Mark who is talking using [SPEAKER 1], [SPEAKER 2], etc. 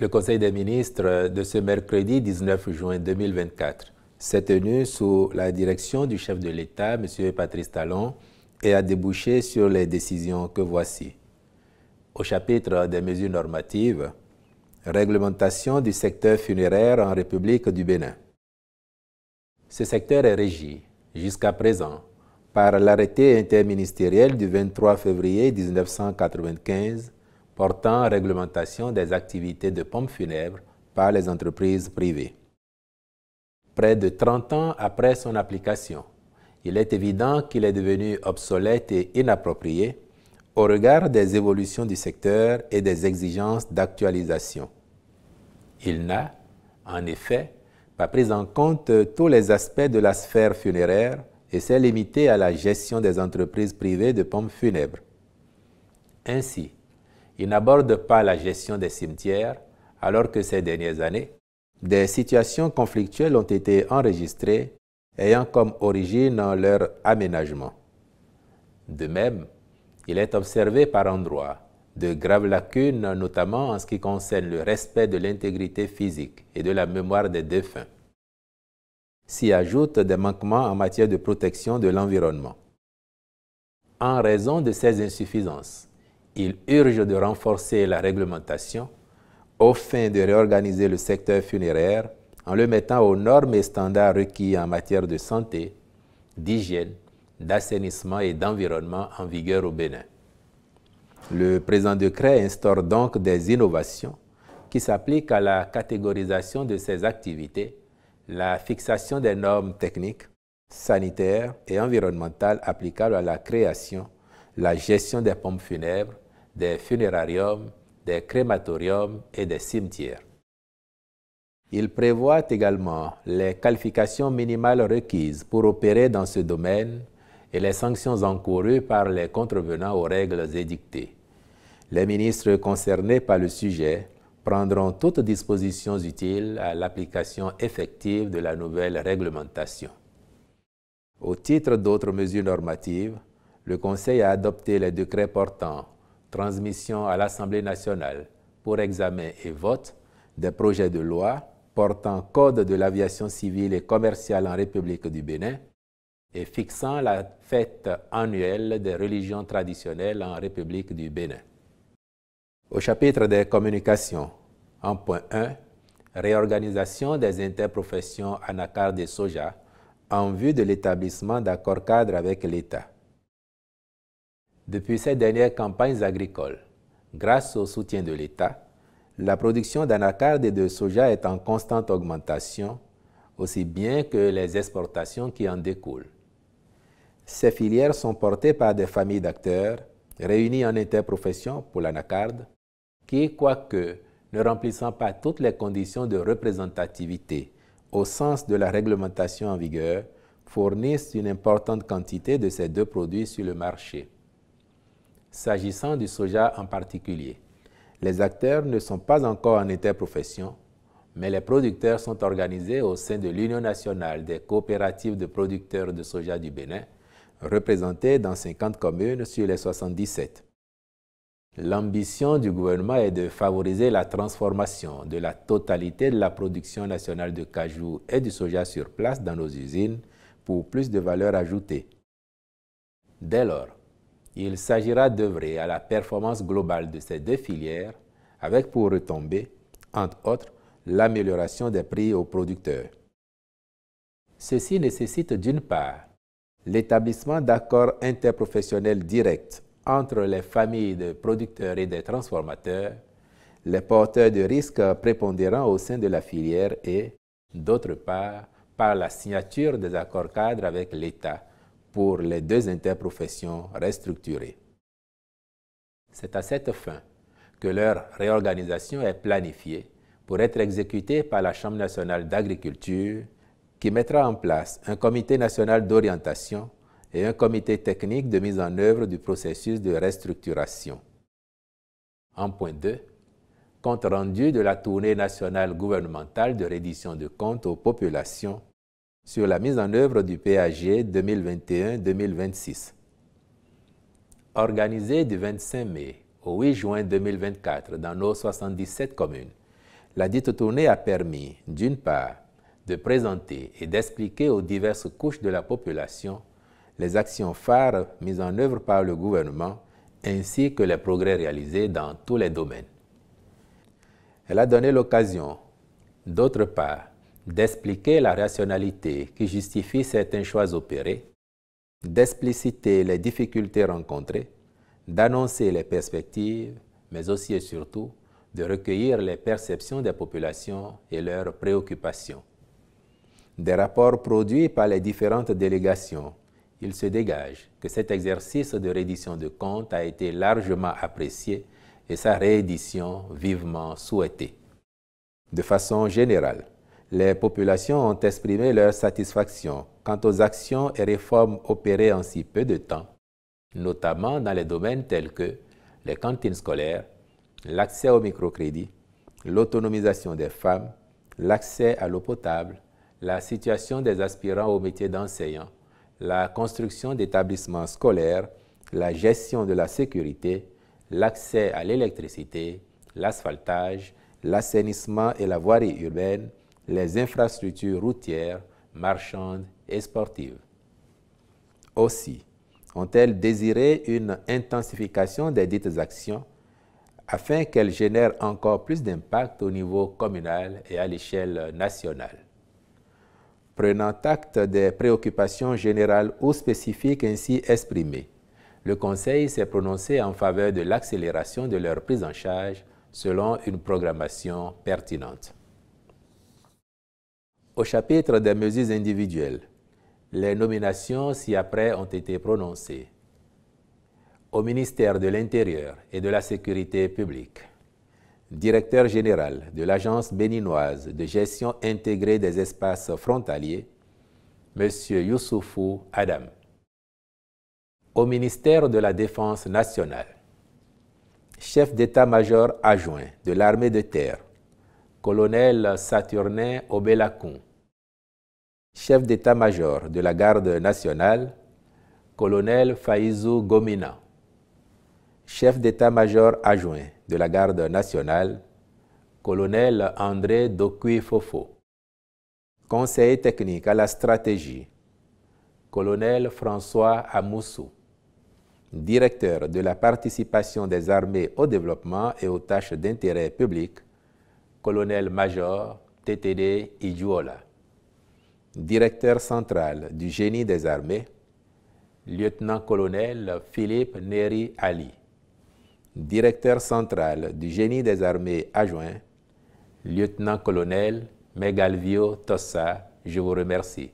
[SPEAKER 1] Le Conseil des ministres de ce mercredi 19 juin 2024 s'est tenu sous la direction du chef de l'État, M. Patrice Talon, et a débouché sur les décisions que voici. Au chapitre des mesures normatives, réglementation du secteur funéraire en République du Bénin. Ce secteur est régi, jusqu'à présent, par l'arrêté interministériel du 23 février 1995 portant réglementation des activités de pompes funèbres par les entreprises privées. Près de 30 ans après son application, il est évident qu'il est devenu obsolète et inapproprié au regard des évolutions du secteur et des exigences d'actualisation. Il n'a, en effet, pas pris en compte tous les aspects de la sphère funéraire et s'est limité à la gestion des entreprises privées de pompes funèbres. Ainsi, il n'aborde pas la gestion des cimetières, alors que ces dernières années, des situations conflictuelles ont été enregistrées, ayant comme origine leur aménagement. De même, il est observé par endroits de graves lacunes, notamment en ce qui concerne le respect de l'intégrité physique et de la mémoire des défunts. S'y ajoutent des manquements en matière de protection de l'environnement. En raison de ces insuffisances, il urge de renforcer la réglementation aux fins de réorganiser le secteur funéraire en le mettant aux normes et standards requis en matière de santé, d'hygiène, d'assainissement et d'environnement en vigueur au Bénin. Le présent décret instaure donc des innovations qui s'appliquent à la catégorisation de ces activités, la fixation des normes techniques, sanitaires et environnementales applicables à la création, la gestion des pompes funèbres, des funérariums, des crématoriums et des cimetières. Il prévoit également les qualifications minimales requises pour opérer dans ce domaine et les sanctions encourues par les contrevenants aux règles édictées. Les ministres concernés par le sujet prendront toutes dispositions utiles à l'application effective de la nouvelle réglementation. Au titre d'autres mesures normatives, le Conseil a adopté les décrets portant transmission à l'Assemblée nationale pour examen et vote des projets de loi portant Code de l'aviation civile et commerciale en République du Bénin et fixant la fête annuelle des religions traditionnelles en République du Bénin. Au chapitre des communications, en point 1, réorganisation des interprofessions anacarde et soja en vue de l'établissement d'accords cadres avec l'État. Depuis ces dernières campagnes agricoles, grâce au soutien de l'État, la production d'anacarde et de soja est en constante augmentation, aussi bien que les exportations qui en découlent. Ces filières sont portées par des familles d'acteurs réunis en interprofession pour l'anacarde, qui, quoique ne remplissant pas toutes les conditions de représentativité au sens de la réglementation en vigueur, fournissent une importante quantité de ces deux produits sur le marché. S'agissant du soja en particulier, les acteurs ne sont pas encore en interprofession, mais les producteurs sont organisés au sein de l'Union nationale des coopératives de producteurs de soja du Bénin, représentées dans 50 communes sur les 77. L'ambition du gouvernement est de favoriser la transformation de la totalité de la production nationale de cajou et du soja sur place dans nos usines pour plus de valeur ajoutée. Dès lors, il s'agira d'œuvrer à la performance globale de ces deux filières avec pour retombée, entre autres, l'amélioration des prix aux producteurs. Ceci nécessite d'une part l'établissement d'accords interprofessionnels directs entre les familles de producteurs et des transformateurs, les porteurs de risques prépondérants au sein de la filière et, d'autre part, par la signature des accords cadres avec l'État pour les deux interprofessions restructurées. C'est à cette fin que leur réorganisation est planifiée pour être exécutée par la Chambre nationale d'agriculture qui mettra en place un comité national d'orientation et un comité technique de mise en œuvre du processus de restructuration. En point 2, compte rendu de la tournée nationale gouvernementale de reddition de comptes aux populations sur la mise en œuvre du PAG 2021-2026. Organisé du 25 mai au 8 juin 2024 dans nos 77 communes, La dite tournée a permis, d'une part, de présenter et d'expliquer aux diverses couches de la population les actions phares mises en œuvre par le gouvernement ainsi que les progrès réalisés dans tous les domaines. Elle a donné l'occasion, d'autre part, d'expliquer la rationalité qui justifie certains choix opérés, d'expliciter les difficultés rencontrées, d'annoncer les perspectives, mais aussi et surtout de recueillir les perceptions des populations et leurs préoccupations. Des rapports produits par les différentes délégations, il se dégage que cet exercice de reddition de comptes a été largement apprécié et sa réédition vivement souhaitée. De façon générale, les populations ont exprimé leur satisfaction quant aux actions et réformes opérées en si peu de temps, notamment dans les domaines tels que les cantines scolaires, l'accès au microcrédit, l'autonomisation des femmes, l'accès à l'eau potable, la situation des aspirants au métier d'enseignant, la construction d'établissements scolaires, la gestion de la sécurité, l'accès à l'électricité, l'asphaltage, l'assainissement et la voirie urbaine, les infrastructures routières, marchandes et sportives. Aussi, ont-elles désiré une intensification des dites actions afin qu'elles génèrent encore plus d'impact au niveau communal et à l'échelle nationale. Prenant acte des préoccupations générales ou spécifiques ainsi exprimées, le Conseil s'est prononcé en faveur de l'accélération de leur prise en charge selon une programmation pertinente. Au chapitre des mesures individuelles, les nominations ci-après ont été prononcées. Au ministère de l'Intérieur et de la Sécurité publique, directeur général de l'Agence béninoise de gestion intégrée des espaces frontaliers, M. Youssoufou Adam. Au ministère de la Défense nationale, chef d'état-major adjoint de l'armée de terre, colonel Saturnin Obelakoun. Chef d'état-major de la garde nationale, colonel Faïzou Gomina. Chef d'état-major adjoint de la garde nationale, colonel André Dokui Fofo. Conseiller technique à la stratégie, colonel François Amoussou. Directeur de la participation des armées au développement et aux tâches d'intérêt public, colonel-major TTD Idjouola. Directeur central du génie des armées, lieutenant-colonel Philippe Neri Ali. Directeur central du génie des armées adjoint, lieutenant-colonel Megalvio Tossa, je vous remercie.